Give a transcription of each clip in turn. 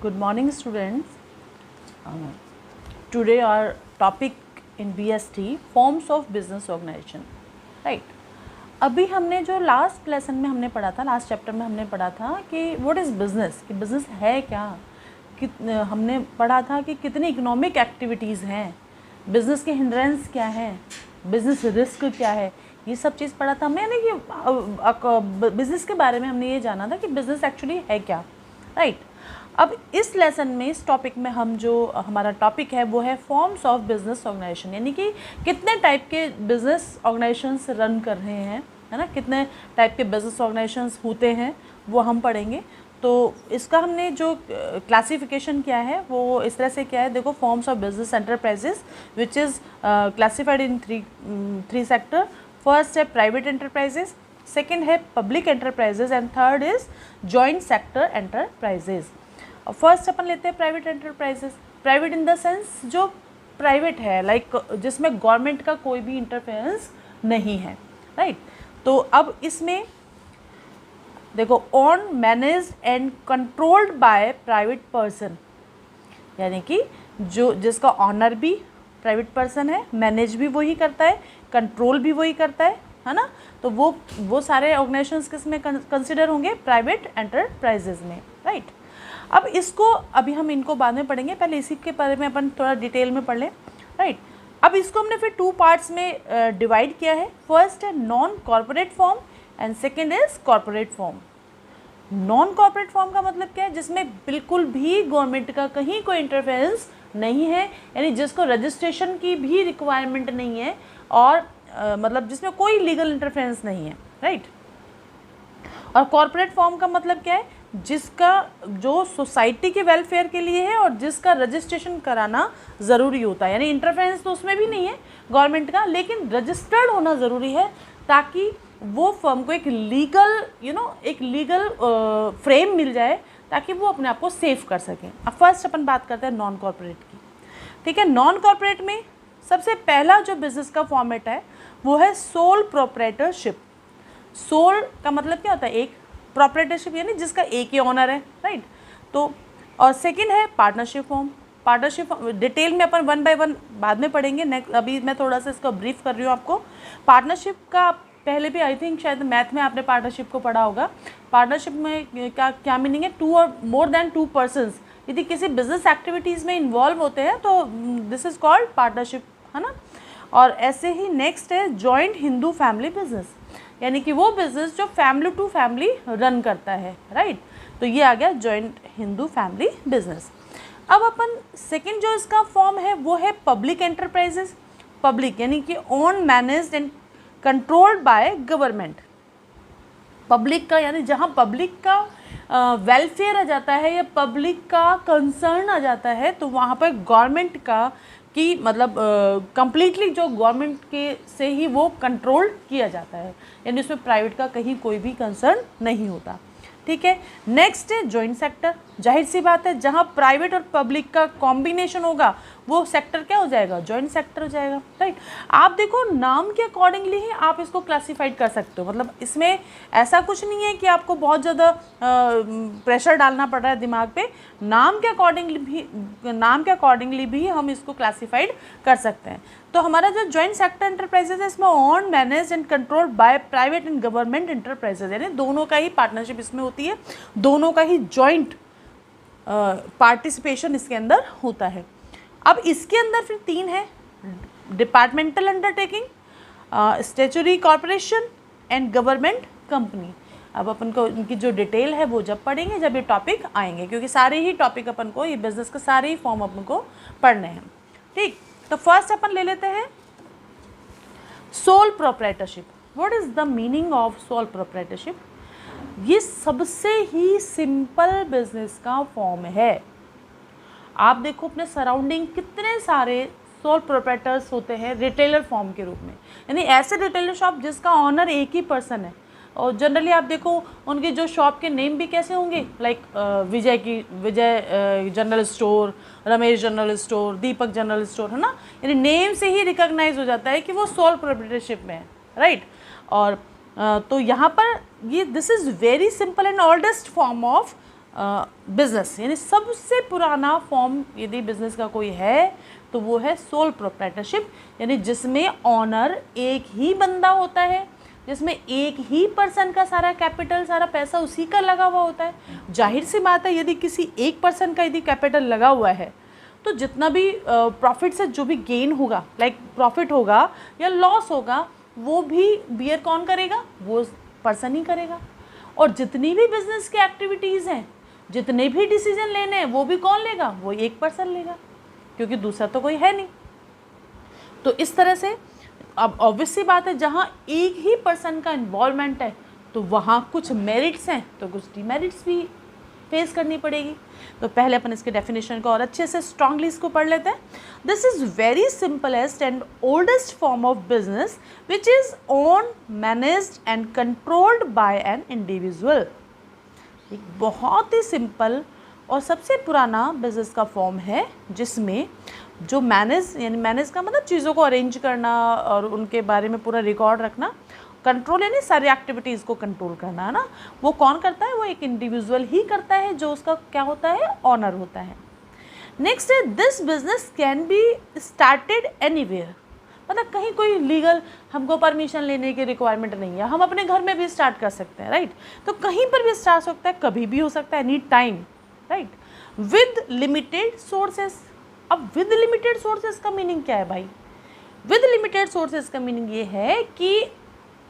Good morning, students. Today our topic in BST forms of business organization. Right. अभी हमने जो last lesson में हमने पढ़ा था, लास्ट चैप्टर में हमने पढ़ा था कि व्हाट इज़ बिजनेस, कि बिजनेस है क्या, हमने पढ़ा था कि कितनी इकोनॉमिक एक्टिविटीज़ हैं, बिजनेस के हिंड्रेंस क्या हैं, बिजनेस रिस्क क्या है, ये सब चीज़ पढ़ा था हमने। यानी कि बिजनेस के बारे में हमने ये जाना था कि बिजनेस एक्चुअली है क्या, राइट। अब इस लेसन में, इस टॉपिक में हम जो हमारा टॉपिक है वो है फॉर्म्स ऑफ बिजनेस ऑर्गेनाइजेशन, यानी कि कितने टाइप के बिजनेस ऑर्गेनाइजेशंस रन कर रहे हैं, है ना, कितने टाइप के बिजनेस ऑर्गेनाइजेशंस होते हैं वो हम पढ़ेंगे। तो इसका हमने जो क्लासिफिकेशन किया है वो इस तरह से किया है, देखो, forms of business enterprises which is classified in three sector. First है प्राइवेट एंटरप्राइजेस, सेकेंड है public enterprises and third is joint sector enterprises. First अपन लेते हैं private enterprises. Private in the sense जो प्राइवेट है, लाइक जिसमें government का कोई भी इंटरफेरेंस नहीं है, राइट। तो अब इसमें देखो, own managed and controlled by private person, यानी कि जो जिसका ऑनर भी प्राइवेट पर्सन है, मैनेज भी वही करता है, कंट्रोल भी वही करता है ना। तो वो सारे ऑर्गेनाइजेशंस किस में कंसिडर होंगे, प्राइवेट एंटरप्राइजेज में, राइट। अब इसको अभी हम इनको बाद में पढ़ेंगे, पहले इसी के बारे में अपन थोड़ा डिटेल में पढ़ लें, राइट। अब इसको हमने फिर टू पार्ट्स में डिवाइड किया है। फर्स्ट है non corporate form and second is corporate form. Non corporate form का मतलब क्या है, जिसमें बिल्कुल भी गवर्नमेंट का कहीं कोई इंटरफेरेंस नहीं है, यानी जिसको रजिस्ट्रेशन की भी रिक्वायरमेंट नहीं है और मतलब जिसमें कोई लीगल इंटरफेरेंस नहीं है, राइट। और कॉर्पोरेट फॉर्म का मतलब क्या है, जिसका जो सोसाइटी के वेलफेयर के लिए है और जिसका रजिस्ट्रेशन कराना ज़रूरी होता है, यानी इंटरफेरेंस तो उसमें भी नहीं है गवर्नमेंट का, लेकिन रजिस्टर्ड होना ज़रूरी है ताकि वो फर्म को एक लीगल एक लीगल फ्रेम मिल जाए ताकि वो अपने आप को सेफ कर सकें। अब फर्स्ट अपन बात करते हैं नॉन कॉर्पोरेट की, ठीक है। नॉन कॉर्पोरेट में सबसे पहला जो बिज़नेस का फॉर्मेट है वो है सोल प्रोप्राइटरशिप। सोल का मतलब क्या होता है, एक, प्रोप्राइटरशिप यानी जिसका एक ही ऑनर है, राइट। तो और सेकंड है पार्टनरशिप फॉर्म। पार्टनरशिप डिटेल में अपन वन बाय वन बाद में पढ़ेंगे, नेक्स्ट अभी मैं थोड़ा सा इसको ब्रीफ कर रही हूँ आपको। पार्टनरशिप का पहले भी आई थिंक शायद मैथ में आपने पार्टनरशिप को पढ़ा होगा। पार्टनरशिप में क्या मीनिंग है, टू और मोर देन टू पर्सनस यदि किसी बिजनेस एक्टिविटीज़ में इन्वॉल्व होते हैं तो दिस इज़ कॉल्ड पार्टनरशिप, है ना। और ऐसे ही नेक्स्ट है जॉइंट हिंदू फैमिली बिजनेस, यानी कि वो बिजनेस जो फैमिली टू फैमिली रन करता है, राइट। तो ये आ गया जॉइंट हिंदू फैमिली बिजनेस। अब अपन सेकंड जो इसका फॉर्म है वो है पब्लिक एंटरप्राइजेस। पब्लिक यानी कि own managed and controlled by government. Public का यानी जहाँ पब्लिक का वेलफेयर आ जाता है या पब्लिक का कंसर्न आ जाता है तो वहाँ पर गवर्नमेंट का कि मतलब कम्प्लीटली जो गवर्नमेंट के से ही वो कंट्रोल किया जाता है, यानी उसमें प्राइवेट का कहीं कोई भी कंसर्न नहीं होता, ठीक है। नेक्स्ट है जॉइंट सेक्टर। जाहिर सी बात है, जहाँ प्राइवेट और पब्लिक का कॉम्बिनेशन होगा वो सेक्टर क्या हो जाएगा, जॉइंट सेक्टर हो जाएगा, राइट। आप देखो नाम के अकॉर्डिंगली ही आप इसको क्लासीफाइड कर सकते हो, मतलब इसमें ऐसा कुछ नहीं है कि आपको बहुत ज़्यादा प्रेशर डालना पड़ रहा है दिमाग पे। नाम के अकॉर्डिंगली भी हम इसको क्लासीफाइड कर सकते हैं। तो हमारा जो जॉइंट सेक्टर एंटरप्राइजेज है इसमें own manage and control by private and government enterprises, यानी दोनों का ही पार्टनरशिप इसमें होती है, दोनों का ही जॉइंट पार्टिसिपेशन इसके अंदर होता है। अब इसके अंदर फिर तीन है, departmental undertaking, statutory corporation and government company. अब अपन को इनकी जो डिटेल है वो जब पढ़ेंगे जब ये टॉपिक आएंगे, क्योंकि सारे ही टॉपिक अपन को, ये बिजनेस के सारे ही फॉर्म अपन को पढ़ने हैं, ठीक। तो फर्स्ट अपन ले लेते हैं sole proprietorship. What is the meaning of sole proprietorship? ये सबसे ही सिंपल बिजनेस का फॉर्म है। आप देखो अपने सराउंडिंग कितने सारे सोल प्रोप्राइटर्स होते हैं रिटेलर फॉर्म के रूप में, यानी ऐसे रिटेलर शॉप जिसका ऑनर एक ही पर्सन है। और जनरली आप देखो उनके जो शॉप के नेम भी कैसे होंगे, like Vijay general store, Ramesh general store, Deepak general store, है ना। यानी नेम से ही रिकॉग्नाइज हो जाता है कि वो सोल प्रोप्राइटरशिप में है, राइट। और तो यहाँ पर ये this is very simple and oldest form of business, यानी सबसे पुराना फॉर्म यदि बिजनेस का कोई है तो वो है सोल प्रोप्राइटरशिप, यानी जिसमें ऑनर एक ही बंदा होता है, जिसमें एक ही पर्सन का सारा कैपिटल, सारा पैसा उसी का लगा हुआ होता है। जाहिर सी बात है, यदि किसी एक पर्सन का यदि कैपिटल लगा हुआ है तो जितना भी प्रॉफिट से जो भी गेन होगा, लाइक प्रॉफिट होगा या लॉस होगा, वो भी बियर कौन करेगा? वो पर्सन ही करेगा। और जितनी भी बिजनेस की एक्टिविटीज़ हैं, जितने भी डिसीजन लेने हैं, वो भी कौन लेगा? वो एक पर्सन लेगा, क्योंकि दूसरा तो कोई है नहीं। तो इस तरह से अब ऑब्वियस सी बात है, जहाँ एक ही पर्सन का इन्वॉल्वमेंट है तो वहाँ कुछ मेरिट्स हैं तो कुछ डिमेरिट्स भी फेस करनी पड़ेगी। तो पहले अपन इसके डेफिनेशन को और अच्छे से स्ट्रांगली इसको पढ़ लेते हैं। This is very simplest and oldest form of business which is own, managed and controlled by an individual. एक बहुत ही सिंपल और सबसे पुराना बिजनेस का फॉर्म है जिसमें जो मैनेज, यानी मैनेज का मतलब चीज़ों को अरेंज करना और उनके बारे में पूरा रिकॉर्ड रखना, कंट्रोल यानी सारी एक्टिविटीज़ को कंट्रोल करना, है ना, वो कौन करता है? वो एक इंडिविजुअल ही करता है, जो उसका क्या होता है? ऑनर होता है। नेक्स्ट है, this business can be started anywhere, मतलब कहीं कोई लीगल हमको परमिशन लेने की रिक्वायरमेंट नहीं है, हम अपने घर में भी स्टार्ट कर सकते हैं, राइट। तो कहीं पर भी स्टार्ट हो सकता है, कभी भी हो सकता है, any time, right, with limited sources. अब विद लिमिटेड सोर्सेस का मीनिंग क्या है भाई? विद लिमिटेड सोर्सेस का मीनिंग ये है कि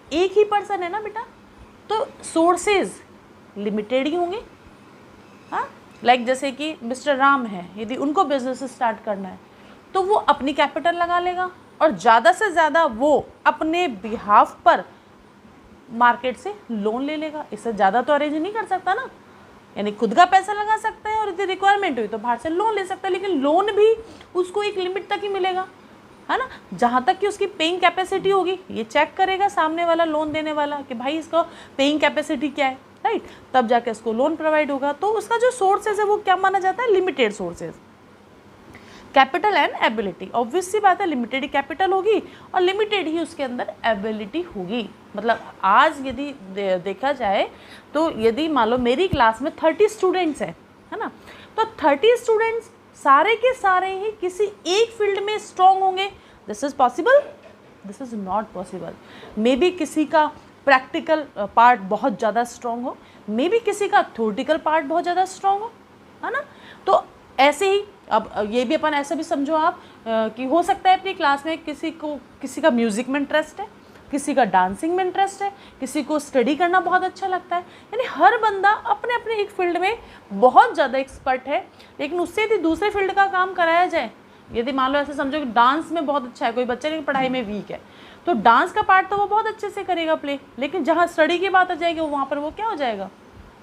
एक ही पर्सन है ना बेटा, तो सोर्सेज लिमिटेड ही होंगे। हाँ, लाइक जैसे कि मिस्टर राम है, यदि उनको बिजनेस स्टार्ट करना है तो वो अपनी कैपिटल लगा लेगा और ज़्यादा से ज़्यादा वो अपने बिहाफ पर मार्केट से लोन ले लेगा। इससे ज़्यादा तो अरेंज नहीं कर सकता ना, यानी खुद का पैसा लगा सकता है और यदि रिक्वायरमेंट हुई तो बाहर से लोन ले सकता है, लेकिन लोन भी उसको एक लिमिट तक ही मिलेगा, है ना, जहाँ तक कि उसकी पेइंग कैपेसिटी होगी। ये चेक करेगा सामने वाला लोन देने वाला कि भाई इसका पेइंग कैपेसिटी क्या है, राइट, तब जाके इसको लोन प्रोवाइड होगा। तो उसका जो सोर्सेज है वो क्या माना जाता है? Limited sources. Capital and ability, obvious सी बात है, लिमिटेड ही कैपिटल होगी और लिमिटेड ही उसके अंदर एबिलिटी होगी। मतलब आज यदि देखा जाए तो यदि मान लो मेरी क्लास में 30 स्टूडेंट्स हैं, है ना, तो 30 स्टूडेंट्स सारे के सारे ही किसी एक फील्ड में स्ट्रॉन्ग होंगे। This is possible? This is not possible. May be किसी का प्रैक्टिकल पार्ट बहुत ज़्यादा स्ट्रॉन्ग हो, मे बी किसी का थ्योरेटिकल पार्ट बहुत ज़्यादा स्ट्रॉन्ग हो, है ना। तो ऐसे ही अब ये भी अपन ऐसा भी समझो आप कि हो सकता है अपनी क्लास में किसी का म्यूज़िक में इंटरेस्ट है, किसी का डांसिंग में इंटरेस्ट है, किसी को स्टडी करना बहुत अच्छा लगता है, यानी हर बंदा अपने अपने एक फील्ड में बहुत ज़्यादा एक्सपर्ट है। लेकिन उससे यदि दूसरे फील्ड का काम कराया जाए, यदि मान लो ऐसे समझो कि डांस में बहुत अच्छा है कोई बच्चा लेकिन पढ़ाई में वीक है, तो डांस का पार्ट तो वो बहुत अच्छे से करेगा प्ले, लेकिन जहाँ स्टडी की बात आ जाएगी वहाँ पर वो क्या हो जाएगा?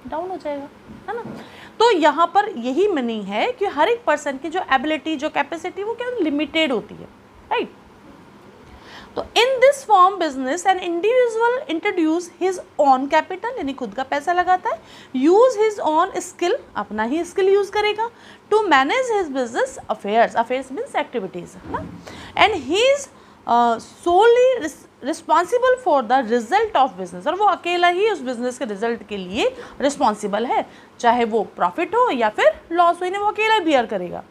डाउन हो जाएगा, है ना। तो यहाँ पर यही मीनिंग है कि हर एक पर्सन की जो एबिलिटी, जो कैपेसिटी, वो क्या लिमिटेड होती है, राइट। तो in this form business an individual introduce his on capital, यानी खुद का पैसा लगाता है, यूज हिज ऑन स्किल, अपना ही स्किल यूज करेगा, to manage his business affairs, affairs means activities, है ना, and he is solely responsible for the result of business, और वो अकेला ही उस बिजनेस के रिजल्ट के लिए रिस्पॉन्सिबल है, चाहे वो प्रॉफिट हो या फिर लॉस हो, इन्हें वो अकेला बियर करेगा।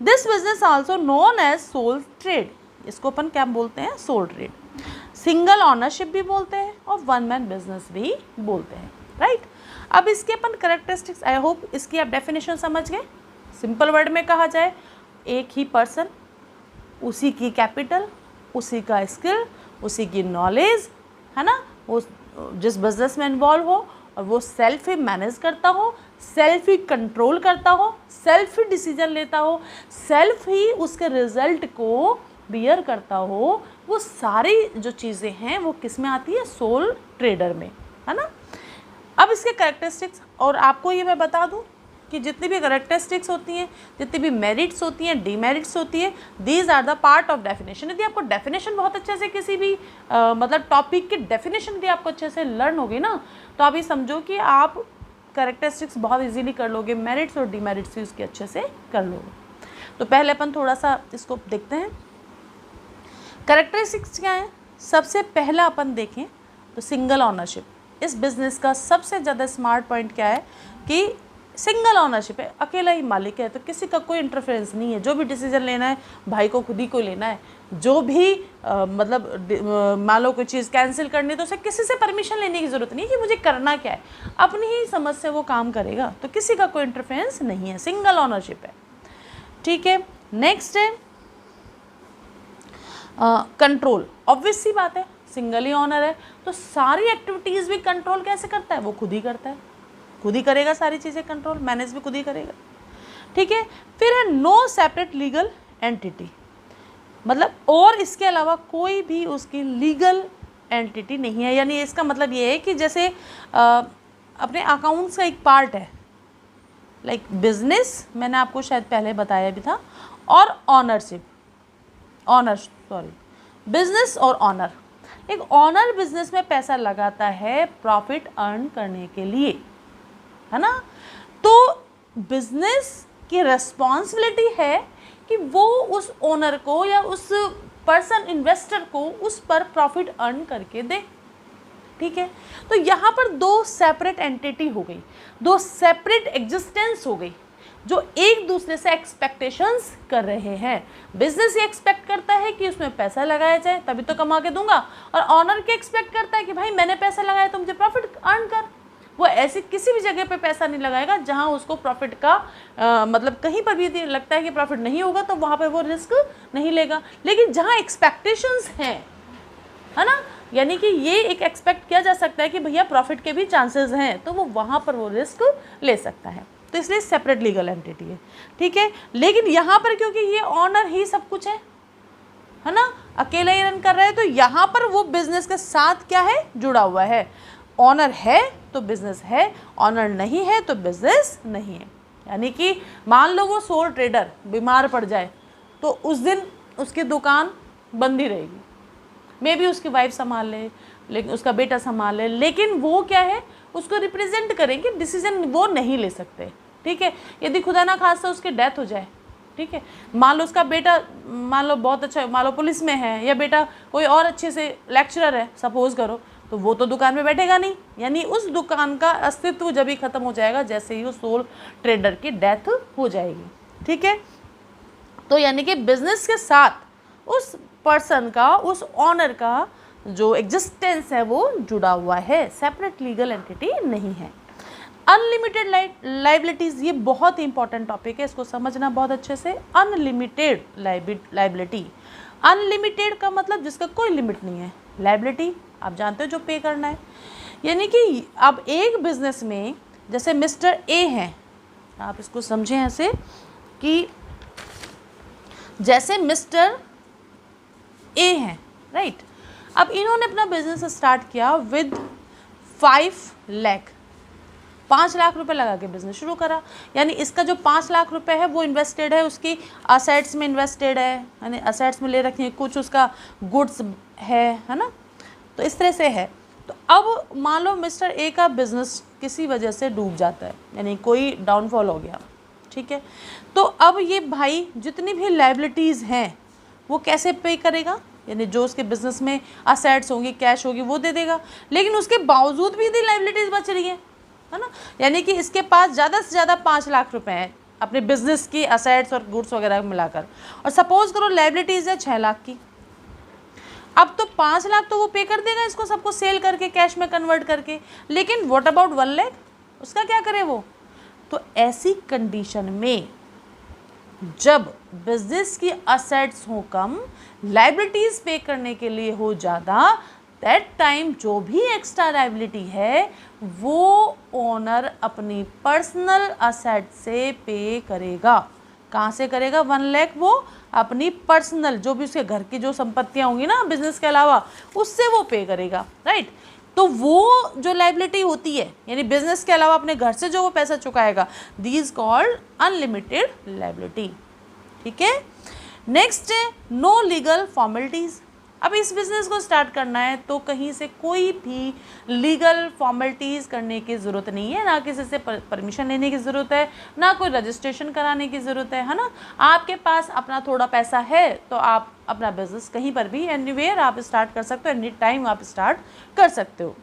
This business also known as sole trade, इसको अपन क्या बोलते हैं? सोल ट्रेड, सिंगल ऑनरशिप भी बोलते हैं और वन मैन बिजनेस भी बोलते हैं, राइट। अब इसके अपन करेक्टरिस्टिक्स, आई होप इसकी आप डेफिनेशन समझ गए। सिंपल वर्ड में कहा जाए, एक ही पर्सन, उसी की कैपिटल, उसी का स्किल, उसी की नॉलेज, है ना, वो जिस बिजनेस में इन्वॉल्व हो और वो सेल्फ ही मैनेज करता हो, सेल्फ ही कंट्रोल करता हो, सेल्फ ही डिसीजन लेता हो, सेल्फ ही उसके रिजल्ट को बियर करता हो, वो सारी जो चीज़ें हैं वो किस में आती है? सोल ट्रेडर में, है ना। अब इसके कैरेक्टरिस्टिक्स, और आपको ये मैं बता दूं कि जितनी भी कैरेक्टरिस्टिक्स होती हैं, जितनी भी मेरिट्स होती हैं, डीमेरिट्स होती है, these are the part of definition. यदि आपको डेफिनेशन बहुत अच्छे से किसी भी मतलब टॉपिक की डेफिनेशन यदि आपको अच्छे से लर्न होगी ना, तो आप ये समझो कि आप कैरेक्टरिस्टिक्स बहुत इजीली कर लोगे, मेरिट्स और डीमेरिट्स भी उसके अच्छे से कर लोगे। तो पहले अपन थोड़ा सा इसको देखते हैं, कैरेक्टरिस्टिक्स क्या है। सबसे पहला अपन देखें तो सिंगल ऑनरशिप। इस बिज़नेस का सबसे ज़्यादा स्मार्ट पॉइंट क्या है कि सिंगल ऑनरशिप है, अकेला ही मालिक है, तो किसी का कोई इंटरफेरेंस नहीं है। जो भी डिसीजन लेना है भाई को खुद ही को लेना है। जो भी मान लो कोई चीज़ कैंसिल करनी है तो उसे किसी से परमिशन लेने की ज़रूरत नहीं है कि मुझे करना क्या है, अपनी ही समझ से वो काम करेगा, तो किसी का कोई इंटरफेरेंस नहीं है, सिंगल ऑनरशिप है। ठीक है, नेक्स्ट है कंट्रोल। ऑब्वियस सी बात है, सिंगल ही ऑनर है तो सारी एक्टिविटीज़ भी कंट्रोल कैसे करता है, वो खुद ही करता है, खुद ही करेगा सारी चीज़ें, कंट्रोल मैनेज भी खुद ही करेगा। ठीक है, फिर है नो सेपरेट लीगल एंटिटी, मतलब और इसके अलावा कोई भी उसकी लीगल एंटिटी नहीं है। यानी इसका मतलब ये है कि जैसे अपने अकाउंट्स का एक पार्ट है, लाइक बिजनेस, मैंने आपको शायद पहले बताया भी था, और बिजनेस और ऑनर। एक ऑनर बिजनेस में पैसा लगाता है प्रॉफिट अर्न करने के लिए, है ना। तो बिजनेस की रिस्पॉन्सिबिलिटी है कि वो उस ओनर को या उस पर्सन इन्वेस्टर को उस पर प्रॉफिट अर्न करके दे। ठीक है, तो यहाँ पर दो सेपरेट एंटिटी हो गई, दो सेपरेट एग्जिस्टेंस हो गई, जो एक दूसरे से एक्सपेक्टेशंस कर रहे हैं। बिजनेस ये एक्सपेक्ट करता है कि उसमें पैसा लगाया जाए तभी तो कमा के दूंगा, और ऑनर के एक्सपेक्ट करता है कि भाई मैंने पैसा लगाया तो मुझे प्रॉफिट अर्न कर। वो ऐसी किसी भी जगह पे पैसा नहीं लगाएगा जहां उसको प्रॉफिट का मतलब कहीं पर भी लगता है कि प्रॉफिट नहीं होगा तो वहां पे वो रिस्क नहीं लेगा। लेकिन जहां एक्सपेक्टेशंस हैं, है ना, यानी कि ये एक एक्सपेक्ट किया जा सकता है कि भैया प्रॉफिट के भी चांसेस हैं, तो वो वहां पर वो रिस्क ले सकता है। तो इसलिए सेपरेट लीगल एंटिटी है। ठीक है, लेकिन यहाँ पर क्योंकि ये ऑनर ही सब कुछ है ना, अकेला ही रन कर रहा है, तो यहाँ पर वो बिजनेस के साथ क्या है, जुड़ा हुआ है। ऑनर है तो बिजनेस है, ऑनर नहीं है तो बिजनेस नहीं है। यानी कि मान लो वो सोल ट्रेडर बीमार पड़ जाए तो उस दिन उसकी दुकान बंद ही रहेगी, मे बी उसकी वाइफ संभाल ले, लेकिन उसका बेटा संभाल ले, लेकिन वो क्या है, उसको रिप्रेजेंट करेंगे, डिसीजन वो नहीं ले सकते। ठीक है, यदि खुदा ना खास्ता उसकी डेथ हो जाए, ठीक है, मान लो उसका बेटा मान लो बहुत अच्छा, मान लो पुलिस में है, या बेटा कोई और अच्छे से लेक्चरर है सपोज करो, तो वो तो दुकान में बैठेगा नहीं। यानी उस दुकान का अस्तित्व जब ही खत्म हो जाएगा जैसे ही वो सोल ट्रेडर की डेथ हो जाएगी। ठीक है, तो यानी कि बिजनेस के साथ उस पर्सन का, उस ऑनर का जो एग्जिस्टेंस है वो जुड़ा हुआ है, सेपरेट लीगल एंटिटी नहीं है। अनलिमिटेड लाइबिलिटीज़, ये बहुत ही इंपॉर्टेंट टॉपिक है, इसको समझना बहुत अच्छे से। अनलिमिटेड लाइबिलिटी, अनलिमिटेड का मतलब जिसका कोई लिमिट नहीं है। लाइबिलिटी आप जानते हो जो पे करना है, यानी कि अब एक बिजनेस में जैसे मिस्टर ए हैं, आप इसको समझें ऐसे कि जैसे मिस्टर ए हैं, राइट। अब इन्होंने अपना बिजनेस स्टार्ट किया विद 5 लाख, 5 लाख रुपए लगा के बिजनेस शुरू करा। यानी इसका जो 5 लाख रुपए है वो इन्वेस्टेड है, उसकी असेट्स में इन्वेस्टेड है, यानी असेट्स में ले रखी है, कुछ उसका गुड्स है ना, तो इस तरह से है। तो अब मान लो मिस्टर ए का बिजनेस किसी वजह से डूब जाता है, यानी कोई डाउनफॉल हो गया, ठीक है, तो अब ये भाई जितनी भी लायबिलिटीज़ हैं वो कैसे पे करेगा, यानी जो उसके बिजनेस में असेट्स होंगी, कैश होगी, वो दे देगा। लेकिन उसके बावजूद भी यदि लायबिलिटीज़ बच रही है ना, यानी कि इसके पास ज़्यादा से ज़्यादा 5 लाख रुपए हैं अपने बिजनेस की असेट्स और गुड्स वगैरह मिलाकर, और सपोज करो लायबिलिटीज़ है 6 लाख की। अब तो 5 लाख तो वो पे कर देगा इसको, सबको सेल करके कैश में कन्वर्ट करके, लेकिन व्हाट अबाउट 1 लाख, उसका क्या करे वो। तो ऐसी कंडीशन में जब बिजनेस की असेट्स हो कम, लायबिलिटीज़ पे करने के लिए हो ज़्यादा, दैट टाइम जो भी एक्स्ट्रा लायबिलिटी है वो ओनर अपनी पर्सनल असेट से पे करेगा। कहाँ से करेगा 1 लाख, वो अपनी पर्सनल जो भी उसके घर की जो संपत्तियाँ होंगी ना बिजनेस के अलावा, उससे वो पे करेगा, राइट। तो वो जो लायबिलिटी होती है, यानी बिजनेस के अलावा अपने घर से जो वो पैसा चुकाएगा, दीज कॉल्ड अनलिमिटेड लायबिलिटी। ठीक है, नेक्स्ट है नो लीगल फॉर्मेलिटीज़। अब इस बिज़नेस को स्टार्ट करना है तो कहीं से कोई भी लीगल फॉर्मेलिटीज़ करने की ज़रूरत नहीं है, ना किसी से परमिशन लेने की ज़रूरत है, ना कोई रजिस्ट्रेशन कराने की ज़रूरत है ना। आपके पास अपना थोड़ा पैसा है तो आप अपना बिजनेस कहीं पर भी एनीवेयर आप स्टार्ट कर सकते हो, एनी टाइम आप स्टार्ट कर सकते हो।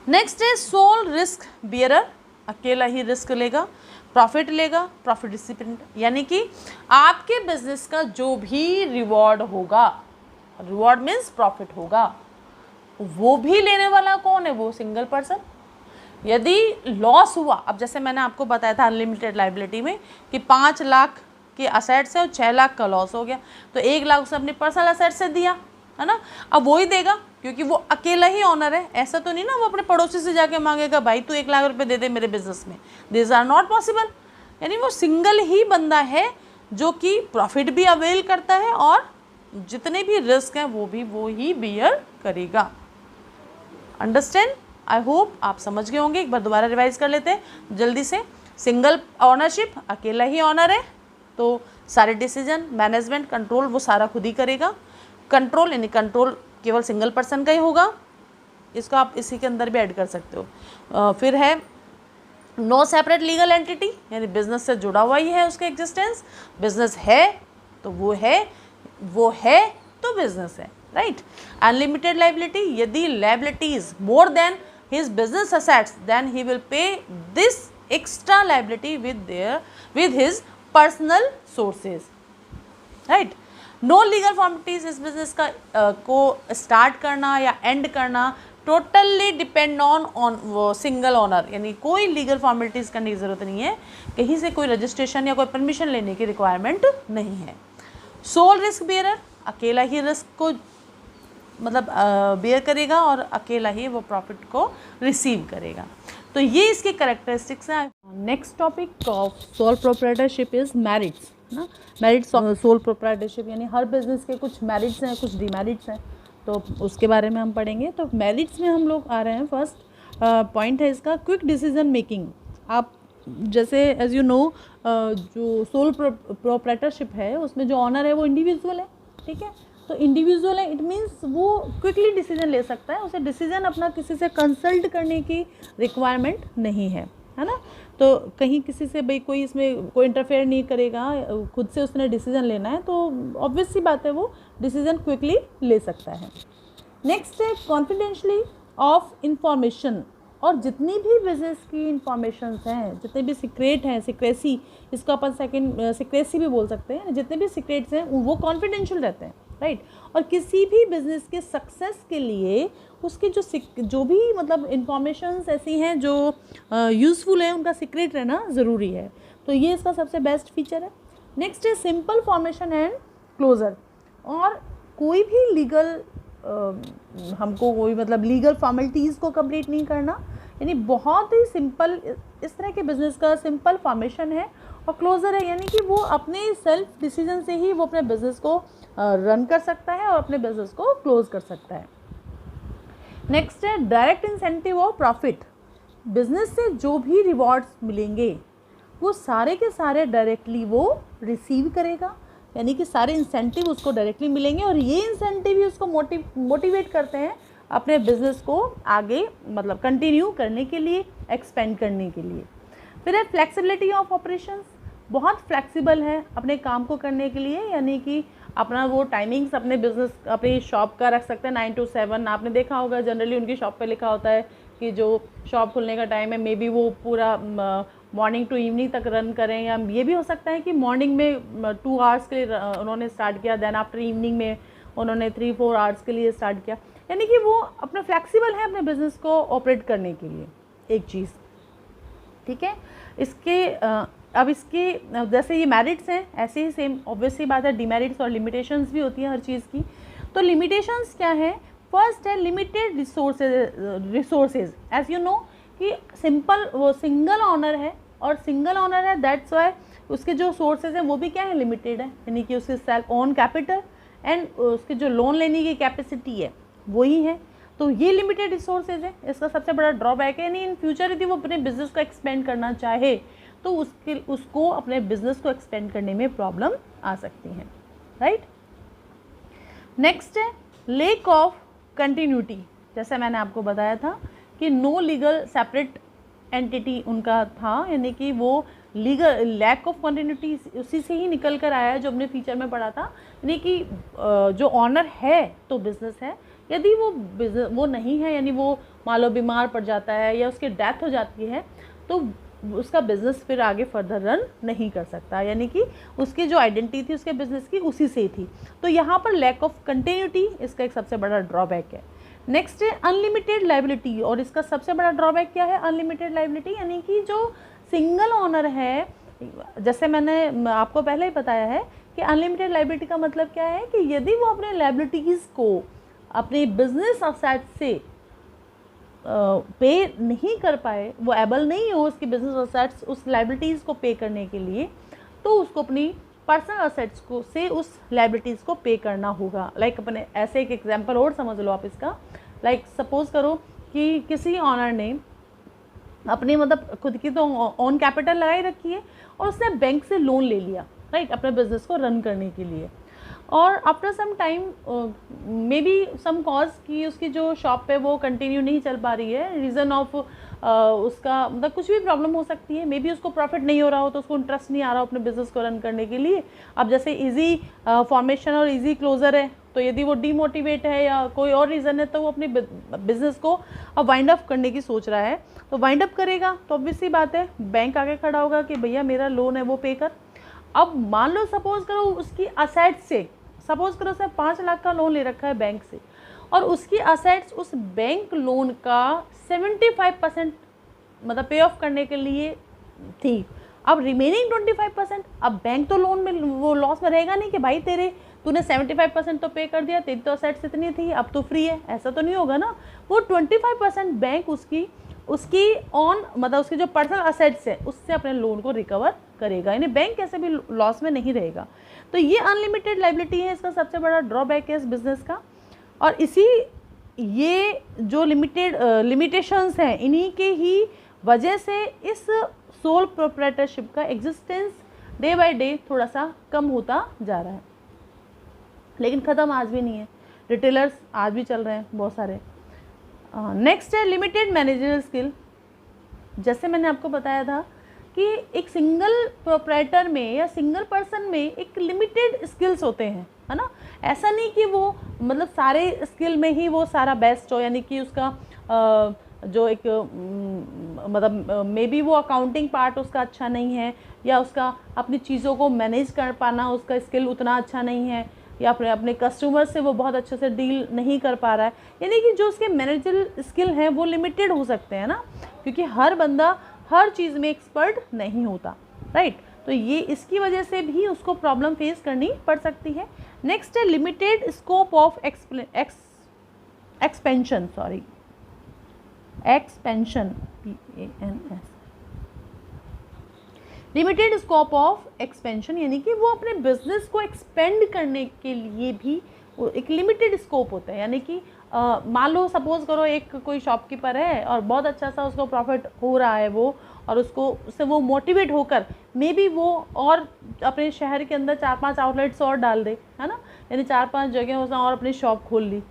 नेक्स्ट है सोल रिस्क बियरर, अकेला ही रिस्क लेगा, प्रॉफिट लेगा, प्रॉफिट डिसिप्लिन, यानी कि आपके बिजनेस का जो भी रिवॉर्ड होगा, रिवॉर्ड मीन्स प्रॉफिट होगा, वो भी लेने वाला कौन है? वो सिंगल पर्सन। यदि लॉस हुआ, अब जैसे मैंने आपको बताया था अनलिमिटेड लाइबिलिटी में कि 5 लाख के असेट्स है और 6 लाख का लॉस हो गया, तो 1 लाख उसने अपने पर्सनल असेट से दिया, है ना। अब वो ही देगा क्योंकि वो अकेला ही ऑनर है। ऐसा तो नहीं ना वो अपने पड़ोसी से जाके मांगेगा भाई तू 1 लाख रुपए दे दे मेरे बिजनेस में, दिस आर नॉट पॉसिबल। यानी वो सिंगल ही बंदा है जो कि प्रॉफिट भी अवेल करता है और जितने भी रिस्क हैं वो ही बियर करेगा। अंडरस्टैंड? आई होप आप समझ गए होंगे। एक बार दोबारा रिवाइज कर लेते हैं जल्दी से। सिंगल ऑनरशिप, अकेला ही ऑनर है, तो सारे डिसीजन, मैनेजमेंट, कंट्रोल वो सारा खुद ही करेगा। कंट्रोल यानी कंट्रोल केवल सिंगल पर्सन का ही होगा, इसको आप इसी के अंदर भी ऐड कर सकते हो। फिर है नो सेपरेट लीगल एंटिटी, यानी बिजनेस से जुड़ा हुआ ही है उसका एग्जिस्टेंस। बिजनेस है तो वो है तो बिजनेस है, राइट। अनलिमिटेड लाइबिलिटी, यदि liabilities more than his business assets then he will pay this extra liability with his personal sources, right. No legal formalities, इस बिजनेस का को स्टार्ट करना या एंड करना totally depend on single owner, यानी कोई legal formalities करने की ज़रूरत नहीं है, कहीं से कोई रजिस्ट्रेशन या कोई परमिशन लेने की रिक्वायरमेंट नहीं है। सोल रिस्क बियरर, अकेला ही रिस्क को मतलब बियर करेगा और अकेला ही वो प्रॉफिट को रिसीव करेगा। तो ये इसके करेक्टरिस्टिक्स हैं। Next topic of sole proprietorship is merits ना। मेरिट्स ऑफ सोल प्रोप्राइटरशिप, यानी हर बिजनेस के कुछ मेरिट्स हैं, कुछ डिमेरिट्स हैं, तो उसके बारे में हम पढ़ेंगे। तो मेरिट्स में हम लोग आ रहे हैं, फर्स्ट पॉइंट है इसका क्विक डिसीजन मेकिंग। आप जैसे एज यू नो जो सोल प्रोप्राइटरशिप है उसमें जो ऑनर है वो इंडिविजुअल है, ठीक है। तो इंडिविजुअल है, इट मीन्स वो क्विकली डिसीजन ले सकता है, उसे डिसीजन अपना किसी से कंसल्ट करने की रिक्वायरमेंट नहीं है ना। तो कहीं किसी से भाई कोई इसमें कोई इंटरफेयर नहीं करेगा, खुद से उसने डिसीजन लेना है, तो ऑब्वियस सी बात है वो डिसीजन क्विकली ले सकता है। नेक्स्ट है कॉन्फिडेंशली ऑफ इंफॉर्मेशन, और जितनी भी बिजनेस की इंफॉर्मेशन हैं, जितने भी सीक्रेट हैं, सीक्रेसी, इसको अपन सेकंड सीक्रेसी भी बोल सकते हैं, जितने भी सीक्रेट्स हैं वो कॉन्फिडेंशियल रहते हैं, राइट। और किसी भी बिजनेस के सक्सेस के लिए उसके जो भी मतलब इंफॉर्मेशंस ऐसी हैं जो यूज़फुल हैं, उनका सीक्रेट रहना ज़रूरी है। तो ये इसका सबसे बेस्ट फीचर है। नेक्स्ट है सिंपल फॉर्मेशन एंड क्लोजर, और कोई भी लीगल हमको कोई मतलब लीगल फॉर्मेलिटीज़ को कंप्लीट नहीं करना, यानी बहुत ही सिंपल इस तरह के बिजनेस का सिंपल फॉर्मेशन है और क्लोजर है, यानी कि वो अपने सेल्फ डिसीजन से ही वो अपने बिजनेस को रन कर सकता है और अपने बिजनेस को क्लोज कर सकता है। नेक्स्ट है direct incentive of profit, business से जो भी रिवॉर्ड्स मिलेंगे वो सारे के सारे डायरेक्टली वो रिसीव करेगा, यानी कि सारे इंसेंटिव उसको डायरेक्टली मिलेंगे और ये इंसेंटिव ही उसको मोटिवेट करते हैं अपने बिजनेस को आगे मतलब कंटिन्यू करने के लिए, एक्सपेंड करने के लिए। फिर है फ्लेक्सिबिलिटी ऑफ ऑपरेशंस, बहुत फ्लेक्सिबल है अपने काम को करने के लिए, यानी कि अपना वो टाइमिंग्स अपने बिजनेस अपनी शॉप का रख सकते हैं 9 to 7। आपने देखा होगा जनरली उनकी शॉप पे लिखा होता है कि जो शॉप खुलने का टाइम है, मे बी वो पूरा मॉर्निंग टू इवनिंग तक रन करें, या ये भी हो सकता है कि मॉर्निंग में 2 आवर्स के लिए उन्होंने स्टार्ट किया, देन आफ्टर इवनिंग में उन्होंने 3-4 आवर्स के लिए स्टार्ट किया, यानी कि वो अपना फ्लेक्सिबल है अपने बिजनेस को ऑपरेट करने के लिए। एक चीज़ ठीक है। इसके अब इसके जैसे ये मेरिट्स हैं, ऐसे ही सेम ऑब्वियसली बात है डिमेरिट्स और लिमिटेशंस भी होती है हर चीज़ की। तो लिमिटेशंस क्या है? फर्स्ट है limited resources, as you know कि सिंपल वो सिंगल ऑनर है और सिंगल ऑनर है, दैट्स वाई उसके जो सोर्सेज हैं वो भी क्या है, लिमिटेड है, यानी कि उसके सेल्फ ओन कैपिटल एंड उसके जो लोन लेने की कैपेसिटी है वही है। तो ये लिमिटेड रिसोर्सेज है, इसका सबसे बड़ा ड्रॉबैक है। नहीं इन फ्यूचर यदि वो अपने बिजनेस को एक्सपेंड करना चाहे तो उसको अपने बिजनेस को एक्सपेंड करने में प्रॉब्लम आ सकती है, राइट। नेक्स्ट है लैक ऑफ कंटिन्यूटी, जैसे मैंने आपको बताया था कि नो लीगल सेपरेट एंटिटी उनका था, यानी कि वो लीगल लैक ऑफ कंटिन्यूटी उसी से ही निकल कर आया है जो हमने फीचर में पढ़ा था, यानी कि जो ऑनर है तो बिजनेस है, यदि वो नहीं है, यानी वो मान लो बीमार पड़ जाता है या उसकी डेथ हो जाती है, तो उसका बिजनेस फिर आगे फर्दर रन नहीं कर सकता, यानी कि उसकी जो आइडेंटिटी थी उसके बिजनेस की उसी से थी। तो यहाँ पर लैक ऑफ कंटिन्यूटी इसका एक सबसे बड़ा ड्रॉबैक है। नेक्स्ट है अनलिमिटेड लाइबिलिटी, और इसका सबसे बड़ा ड्रॉबैक क्या है, अनलिमिटेड लाइबिलिटी, यानी कि जो सिंगल ओनर है, जैसे मैंने आपको पहले ही बताया है कि अनलिमिटेड लाइबिलिटी का मतलब क्या है कि यदि वो अपने लाइबिलिटीज़ को अपने बिजनेस असेट से पे नहीं कर पाए, वो एबल नहीं हो उसकी बिजनेस असेट्स उस लाइबिलिटीज़ को पे करने के लिए, तो उसको अपनी पर्सनल असेट्स को से उस लाइबिलिटीज़ को पे करना होगा। लाइक अपने ऐसे एक एग्जांपल और समझ लो आप इसका, लाइक सपोज करो कि किसी ऑनर ने अपनी मतलब खुद की तो ऑन कैपिटल लगाई रखी है और उसने बैंक से लोन ले लिया, राइट, अपने बिजनेस को रन करने के लिए, और after some time maybe some cause कि उसकी जो शॉप है वो कंटिन्यू नहीं चल पा रही है, रीज़न ऑफ उसका मतलब कुछ भी प्रॉब्लम हो सकती है, मे बी उसको प्रॉफिट नहीं हो रहा हो, तो उसको इंटरेस्ट नहीं आ रहा हो अपने बिजनेस को रन करने के लिए। अब जैसे इजी फॉर्मेशन और इजी क्लोजर है, तो यदि वो डीमोटिवेट है या कोई और रीज़न है, तो वो अपने बिजनेस को अब वाइंड अप करने की सोच रहा है, तो वाइंड अप करेगा तो ऑब्वियस सी बात है बैंक आगे खड़ा होगा कि भैया मेरा लोन है वो पे कर। अब मान लो सपोज करो उसकी असेट्स से, सपोज करो उसने 5 लाख का लोन ले रखा है बैंक से, और उसकी असेट्स उस बैंक लोन का 75% मतलब पे ऑफ करने के लिए थी। अब रिमेनिंग 25%, अब बैंक तो लोन में वो लॉस में रहेगा नहीं कि भाई तूने 75% तो पे कर दिया, तेरी तो असेट्स इतनी थी अब तो फ्री है, ऐसा तो नहीं होगा ना। वो 25% बैंक उसकी ऑन मतलब उसकी जो पर्सनल असेट्स है उससे अपने लोन को रिकवर करेगा, यानी बैंक कैसे भी लॉस में नहीं रहेगा। तो ये अनलिमिटेड लाइबिलिटी है, इसका सबसे बड़ा ड्रॉबैक है इस बिज़नेस का। और ये जो लिमिटेशंस हैं, इन्हीं के ही वजह से इस सोल प्रोप्राइटरशिप का एग्जिस्टेंस डे बाय डे थोड़ा सा कम होता जा रहा है, लेकिन ख़त्म आज भी नहीं है। रिटेलर्स आज भी चल रहे हैं बहुत सारे। नेक्स्ट है लिमिटेड मैनेजरियल स्किल। जैसे मैंने आपको बताया था कि एक सिंगल प्रोप्राइटर में या सिंगल पर्सन में एक लिमिटेड स्किल्स होते हैं, है ना। ऐसा नहीं कि वो मतलब सारे स्किल में ही वो सारा बेस्ट हो, यानी कि उसका जो एक मतलब मे बी वो अकाउंटिंग पार्ट उसका अच्छा नहीं है, या उसका अपनी चीज़ों को मैनेज कर पाना उसका स्किल उतना अच्छा नहीं है, या अपने कस्टमर से वो बहुत अच्छे से डील नहीं कर पा रहा है, यानी कि जो उसके मैनेजरल स्किल हैं वो लिमिटेड हो सकते हैं ना, क्योंकि हर बंदा हर चीज़ में एक्सपर्ट नहीं होता, राइट। तो ये इसकी वजह से भी उसको प्रॉब्लम फेस करनी पड़ सकती है। नेक्स्ट है limited scope of expansion, limited scope of expansion, यानी कि वो अपने बिजनेस को एक्सपेंड करने के लिए भी एक लिमिटेड स्कोप होता है। यानी कि मान लो सपोज करो एक कोई शॉपकीपर है और बहुत अच्छा सा उसको प्रॉफिट हो रहा है वो, और उससे वो मोटिवेट होकर मे बी वो और अपने शहर के अंदर 4-5 आउटलेट्स और डाल दे, है ना, यानी 4-5 जगह उसने और अपनी शॉप खोल ली।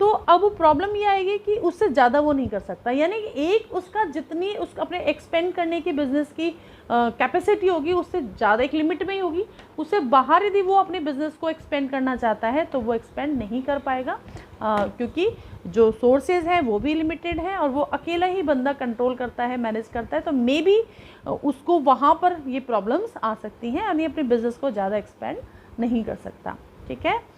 तो अब प्रॉब्लम ये आएगी कि उससे ज़्यादा वो नहीं कर सकता, यानी कि एक उसका जितनी उसका अपने एक्सपेंड करने की बिज़नेस की कैपेसिटी होगी उससे ज़्यादा एक लिमिट में ही होगी, उससे बाहर यदि वो अपने बिज़नेस को एक्सपेंड करना चाहता है तो वो एक्सपेंड नहीं कर पाएगा, क्योंकि जो सोर्सेज हैं वो भी लिमिटेड हैं और वो अकेला ही बंदा कंट्रोल करता है, मैनेज करता है, तो मे बी उसको वहाँ पर ये प्रॉब्लम्स आ सकती हैं, यानी अपने बिज़नेस को ज़्यादा एक्सपेंड नहीं कर सकता। ठीक है।